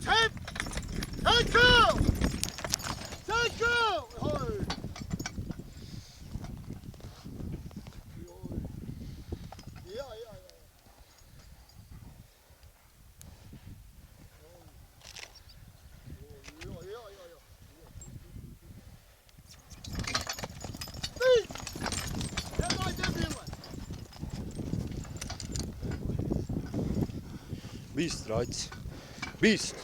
Ted! Ted, go! Ted, go! Oh. Ja, ja, ja. Ja, ja, ja, ja. Beast! Det var det bilden. Beast, right? Beast!